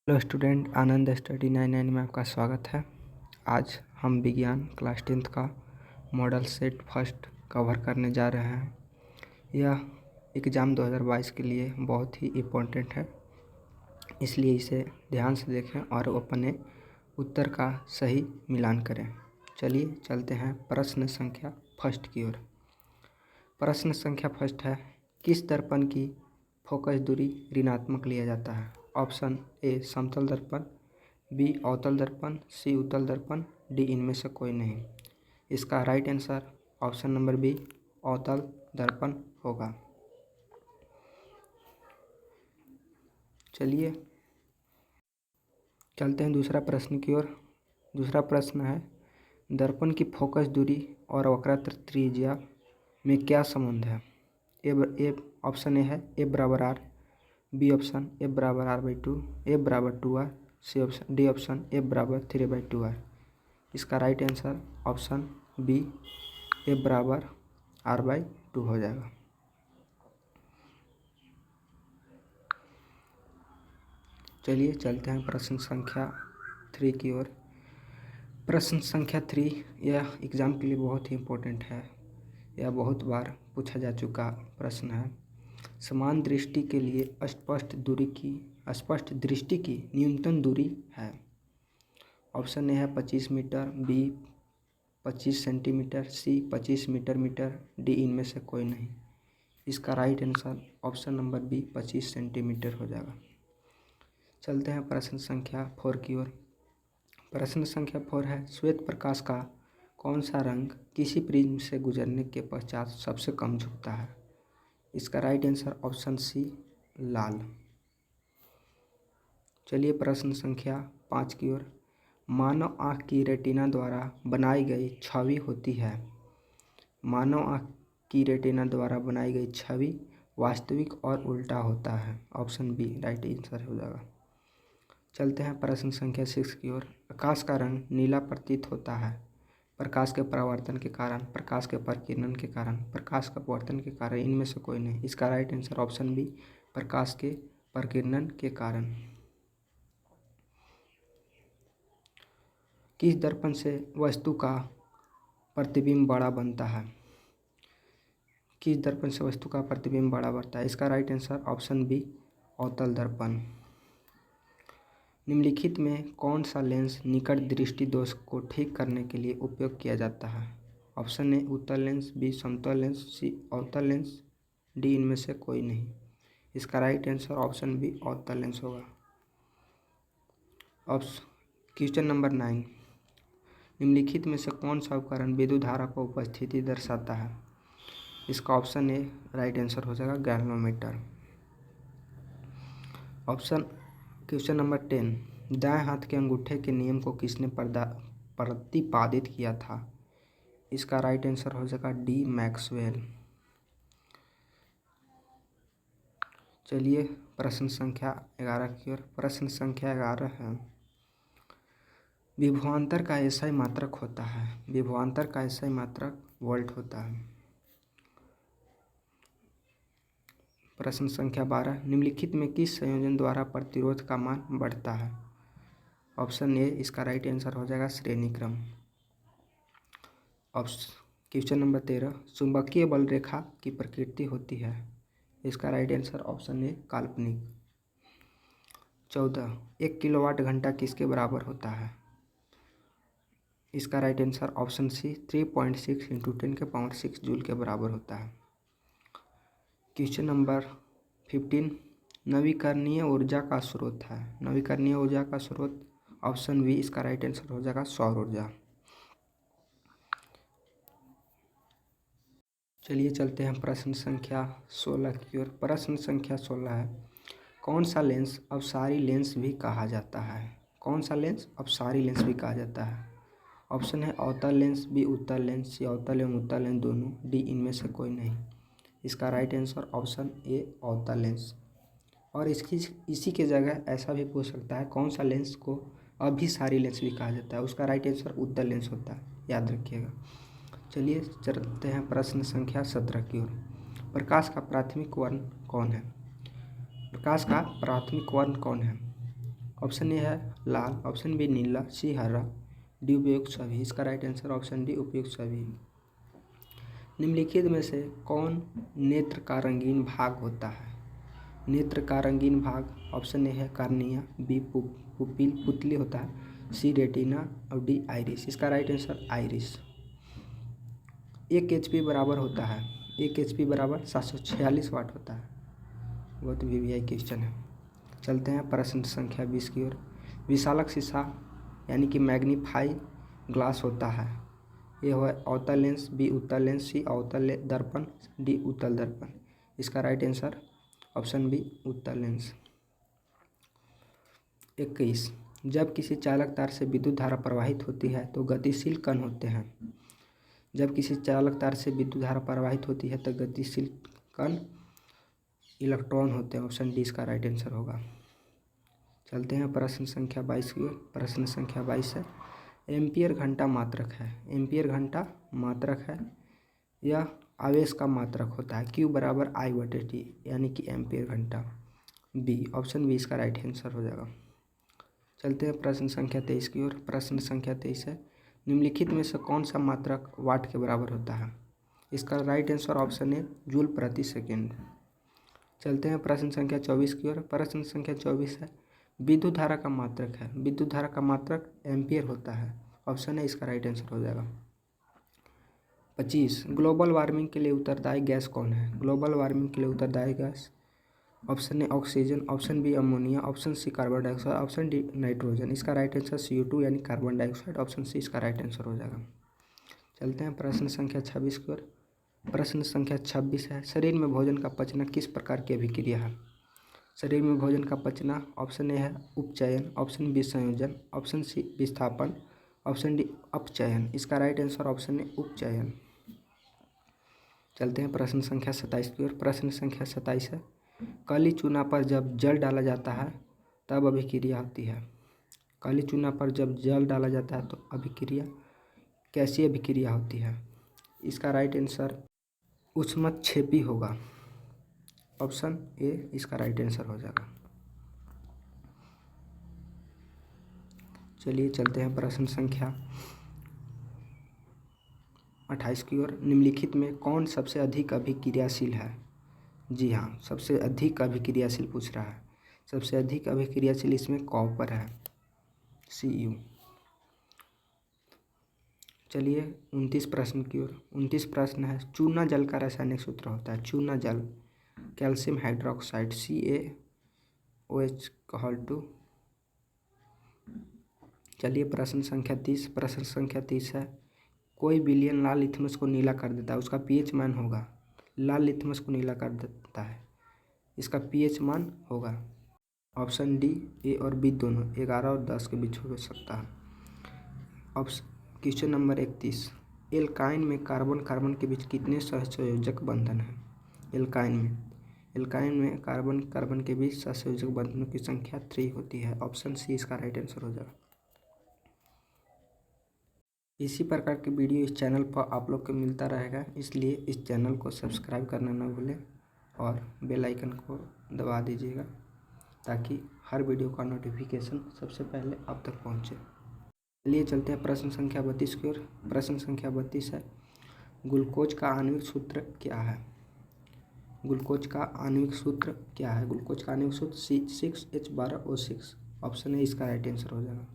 Hello student, आनंद study 99 में आपका स्वागत है। आज हम विज्ञान क्लास 10th का मॉडल सेट फर्स्ट कवर करने जा रहे हैं। यह एग्ज़ाम 2022 के लिए बहुत ही इम्पोर्टेंट है, इसलिए इसे ध्यान से देखें और अपने उत्तर का सही मिलान करें। चलिए चलते हैं प्रश्न संख्या फर्स्ट की ओर। प्रश्न संख्या फर्स्ट है, किस दर्पण की फोकस दूरी ऋणात्मक लिया जाता है? ऑप्शन ए समतल दर्पण, बी अवतल दर्पण, सी उत्तल दर्पण, डी इनमें से कोई नहीं। इसका right answer option number B अवतल दर्पण होगा। चलिए चलते हैं दूसरा प्रश्न की ओर। दूसरा प्रश्न है, दर्पण की फोकस दूरी और वक्रता त्रिज्या में क्या संबंध है? ए ऑप्शन ए है ए बराबर आर, बी ऑप्शन ए बराबर r/2, ए बराबर 2r, C option D option A बराबर 3/2r। इसका right answer option B A बराबर r/2 हो जाएगा। चलिए चलते हैं प्रश्न संख्या 3 की ओर। प्रश्न संख्या 3 यह एग्ज़ाम के लिए बहुत ही इम्पोर्टेंट है। यह बहुत बार पूछा जा चुका प्रश्न है। समान दृष्टि के लिए स्पष्ट दृष्टि की न्यूनतम दूरी है। ऑप्शन ए है 25 metre, B 25 centimetre, C 25 metre, D इनमें से कोई नहीं। इसका right answer option number B 25 centimetre हो जाएगा। चलते हैं प्रश्न संख्या 4 की ओर। प्रश्न संख्या 4 है, श्वेत प्रकाश का कौन सा रंग किसी प्रिज्म से गुजरने के पश्चात सबसे कम झुकता है? इसका राइट आंसर ऑप्शन सी लाल। चलिए प्रश्न संख्या 5 की ओर। मानव आँख की रेटिना द्वारा बनाई गई छवि होती है। मानव आँख की रेटिना द्वारा बनाई गई छवि वास्तविक और उल्टा होता है। ऑप्शन बी राइट आंसर हो जाएगा। चलते हैं प्रश्न संख्या 6 की ओर। आकाश का रंग नीला प्रतीत होता है। प्रकाश के परावर्तन के कारण, प्रकाश के प्रकीर्णन के कारण, प्रकाश के अपवर्तन के कारण, इनमें से कोई नहीं। इसका राइट आंसर ऑप्शन बी प्रकाश के प्रकीर्णन के कारण। किस दर्पण से वस्तु का प्रतिबिंब बड़ा बनता है? किस दर्पण से वस्तु का प्रतिबिंब बड़ा बनता है? इसका राइट आंसर ऑप्शन बी अवतल दर्पण। निम्नलिखित में कौन सा लेंस निकट दृष्टि दोष को ठीक करने के लिए उपयोग किया जाता है? ऑप्शन ए उत्तल लेंस, बी समतल लेंस, सी अवतल लेंस, डी इनमें से कोई नहीं। इसका राइट आंसर ऑप्शन बी अवतल लेंस होगा। क्वेश्चन नंबर 9, निम्नलिखित में से कौन सा उपकरण विद्युत धारा को उपस्थिति दर्शाता है? इसका ऑप्शन ए राइट आंसर हो जाएगा गैल्वेनोमीटर। क्वेश्चन नंबर 10, दाएं हाथ के अंगूठे के नियम को किसने प्रतिपादित किया था? इसका राइट आंसर हो जाएगा डी मैक्सवेल। चलिए प्रश्न संख्या 11 की ओर। प्रश्न संख्या 11 है, विभवांतर का एसआई मात्रक होता है। विभवांतर का एसआई मात्रक वोल्ट होता है। प्रश्न संख्या 12, निम्नलिखित में किस संयोजन द्वारा प्रतिरोध का मान बढ़ता है? ऑप्शन ए इसका राइट आंसर हो जाएगा श्रेणी क्रम। क्वेश्चन नंबर 13, चुंबकीय बल रेखा की प्रकृति होती है। इसका राइट आंसर ऑप्शन ए काल्पनिक। 14, 1 किलोवाट घंटा किसके बराबर होता है? इसका right answer option C 3.6 × 10⁻6 joule के बराबर होता है। क्वेश्चन नंबर 15, नवीकरणीय ऊर्जा का स्रोत है। नवीकरणीय ऊर्जा का स्रोत ऑप्शन बी इसका राइट आंसर हो जाएगा सौर ऊर्जा। चलिए चलते हैं प्रश्न संख्या 16 की ओर। प्रश्न संख्या 16 है, कौन सा लेंस अपसारी लेंस भी कहा जाता है? कौन सा लेंस अपसारी लेंस भी कहा जाता है? ऑप्शन है अवतल लेंस, बी उत्तल लेंस, सी अवतल एवं उत्तल लेंस दोनों, डी इनमें से कोई नहीं। इसका राइट आंसर ऑप्शन ए अवतल लेंस। और इसी के जगह ऐसा भी पूछ सकता है, कौन सा लेंस को अभिसारी लेंस भी कहा जाता है? उसका राइट आंसर उत्तल लेंस होता है, याद रखिएगा। चलिए चलते हैं प्रश्न संख्या 17 की ओर। प्रकाश का प्राथमिक वर्ण कौन है? प्रकाश का प्राथमिक वर्ण कौन है? ऑप्शन ए है लाल, ऑप्शन बी नीला, सी हरा, डी उपयुक्त सभी। इसका राइट आंसर ऑप्शन डी उपयुक्त सभी। निम्नलिखित में से कौन नेत्र का रंगीन भाग होता है? नेत्र का रंगीन भाग ऑप्शन ए है कार्निया, बी पुपिल पुतली होता है, सी रेटिना और डी आइरिस। इसका राइट आंसर आइरिस। 1 HP बराबर होता है, 1 HP बराबर 746 वाट होता है। बहुत VVI क्वेश्चन है। चलते हैं प्रश्न संख्या 20 की ओर। विशालक शीशा यानी कि मैग्नीफाई ग्लास होता है। ये है अवतल लेंस, बी उत्तल लेंस, सी अवतल दर्पण, डी उत्तल दर्पण। इसका राइट आंसर ऑप्शन बी उत्तल लेंस। 21 जब किसी चालक तार से विद्युत धारा प्रवाहित होती है तो गतिशील कण होते हैं। जब किसी चालक तार से विद्युत धारा प्रवाहित होती है तो गतिशील कण इलेक्ट्रॉन होते हैं। ऑप्शन डी इसका राइट आंसर होगा। चलते हैं प्रश्न संख्या 22 की ओर। प्रश्न संख्या 22 है एम्पियर घंटा मात्रक है। एम्पियर घंटा मात्रक है, यह आवेश का मात्रक होता है। Q बराबर I/T यानी कि एम्पियर घंटा। बी ऑप्शन बी इसका राइट आंसर हो जाएगा। चलते हैं प्रश्न संख्या 23 की ओर। प्रश्न संख्या 23 है निम्नलिखित में से कौन सा मात्रक वाट के बराबर होता है? इसका right answer option A joule प्रति सेकेंड। चलते हैं प्रश्न संख्या 24 की ओर। प्रश्न संख्या 24 है विद्युत धारा का मात्रक है। विद्युत धारा का मात्रक एम्पियर होता है। ऑप्शन ए इसका राइट आंसर हो जाएगा। 25 ग्लोबल वार्मिंग के लिए उत्तरदायी गैस कौन है? ग्लोबल वार्मिंग के लिए उत्तरदायी gas option A oxygen, option B ammonia, option C carbon dioxide, option D nitrogen. इसका राइट आंसर CO2 यानी कार्बन डाइऑक्साइड। ऑप्शन सी इसका राइट आंसर हो जाएगा। चलते हैं प्रश्न संख्या 26 की ओर। प्रश्न संख्या 26 है शरीर में भोजन का पचना किस प्रकार की अभिक्रिया है? शरीर में भोजन का पचना ऑप्शन ए है उपचयन, ऑप्शन बी संयोजन, ऑप्शन सी विस्थापन, ऑप्शन डी अपचयन। इसका राइट आंसर ऑप्शन ए उपचयन। चलते हैं प्रश्न संख्या 27 की ओर। प्रश्न संख्या 27 है काली चूना पर जब जल डाला जाता है तब अभिक्रिया होती है। काली चूना पर जब जल डाला जाता है तो अभिक्रिया कैसी अभिक्रिया होती है? इसका राइट आंसर उष्मक्षेपी होगा। ऑप्शन ए इसका राइट आंसर हो जाएगा। चलिए चलते हैं प्रश्न संख्या 28 की ओर। निम्नलिखित में कौन सबसे अधिक अभिक्रियाशील है? जी हाँ, सबसे अधिक अभिक्रियाशील पूछ रहा है। सबसे अधिक अभिक्रियाशील इसमें कॉपर है, Cu। चलिए 29 प्रश्न की ओर। 29 प्रश्न है चूना जल का रासायनिक सूत्र होता है। चूना जल कैल्शियम हाइड्रोक्साइड CaOH। चलिए प्रश्न संख्या 30। प्रश्न संख्या 30 है कोई विलयन लाल लिथमस को नीला कर देता है, उसका pH मान होगा। लाल लिथमस को नीला कर देता है, इसका pH मान होगा। ऑप्शन डी ए और बी दोनों 11 और 10 के बीच हो सकता है। क्वेश्चन नंबर 31 एल्काइन में कार्बन कार्बन के बीच कितने सहसंयोजक बंधन हैं? एल्काइन में कार्बन कार्बन के बीच सहसंयोजक बंधनों की संख्या 3 होती है। ऑप्शन सी इसका राइट आंसर हो जाएगा। इसी प्रकार के वीडियो इस चैनल पर आप लोग को मिलता रहेगा, इसलिए इस चैनल को सब्सक्राइब करना न भूलें और बेल आइकन को दबा दीजिएगा ताकि हर वीडियो का नोटिफिकेशन सबसे पहले आप तक पहुंचे। चलिए चलते हैं प्रश्न संख्या 32 की ओर। प्रश्न संख्या 32 है ग्लूकोज का आणविक सूत्र क्या है? ग्लूकोज का आणविक सूत्र क्या है? ग्लूकोज का आणविक सूत्र C6H12O6। ऑप्शन ए इसका राइट आंसर हो जाएगा।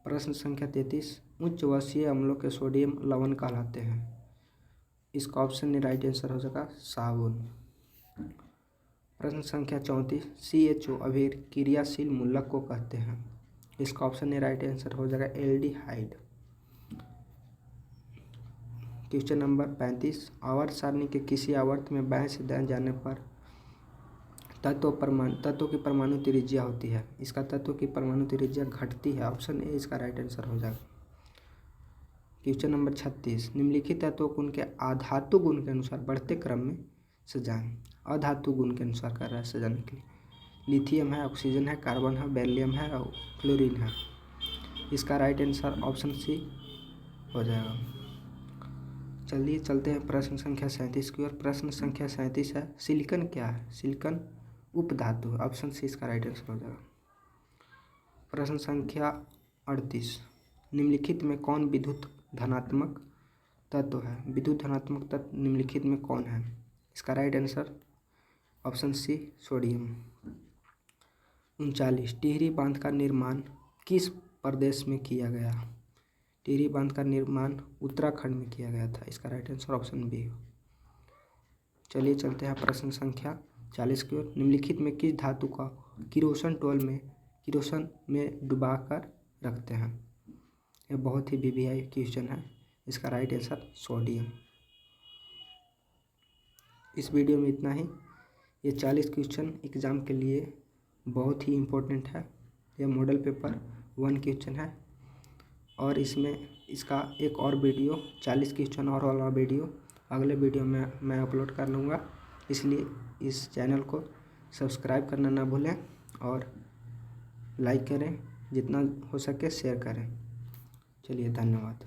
प्रश्न संख्या 33 उच्च वर्षीय अम्लों के सोडियम लवण कहलाते हैं। इसका ऑप्शन ए राइट आंसर हो जाएगा साबुन। प्रश्न संख्या 34 CHO अभिक्रियाशील मूलक को कहते हैं। इसका ऑप्शन ए राइट आंसर हो जाएगा एल्डिहाइड। क्वेश्चन नंबर 35 आवर्त सारणी के किसी आवर्त में बाएं से दाएं जाने पर तत्व की परमाणु त्रिज्या होती है। इसका तत्व की परमाणु त्रिज्या घटती है। ऑप्शन ए इसका राइट आंसर हो जाएगा। क्वेश्चन नंबर 36 निम्नलिखित तत्वों को उनके अधातु गुण के अनुसार बढ़ते क्रम में सजाएं। अधातु गुण के अनुसार कर रहा है सजाने के लिए। लिथियम है, ऑक्सीजन है, कार्बन है, बेरिलियम है और क्लोरीन है। इसका राइट आंसर ऑप्शन सी हो जाएगा। चलिए चलते हैं प्रश्न संख्या 37 की ओर। प्रश्न संख्या 37 है सिलिकॉन क्या है? सिलिकॉन उपधातु है। ऑप्शन सी इसका राइट आंसर हो जाएगा। प्रश्न संख्या 38, निम्नलिखित में कौन विद्युत धनात्मक तत्व है? विद्युत धनात्मक तत्व निम्नलिखित में कौन है? इसका right answer option C sodium. 39, Tehri बांध का निर्माण किस प्रदेश में किया गया? टिहरी बांध का निर्माण उत्तराखंड में किया गया था। इसका राइट आंसर ऑप्शन बी। चलिए चलते हैं प्रश्न संख्या 40 की ओर। निम्नलिखित में किस धातु का किरोसन में डुबाकर रखते हैं? यह बहुत ही वीवीआई क्वेश्चन है। इसका राइट आंसर सोडियम। इस वीडियो में इतना ही। ये 40 क्वेश्चन एग्ज़ाम के लिए बहुत ही इम्पोर्टेंट है। यह मॉडल पेपर 1 क्वेश्चन है और इसका एक और वीडियो 40 क्वेश्चन और वाला वीडियो अगले वीडियो में मैं अपलोड कर लूँगा। इसलिए इस चैनल को सब्सक्राइब करना ना भूलें और लाइक करें, जितना हो सके शेयर करें। चलिए धन्यवाद।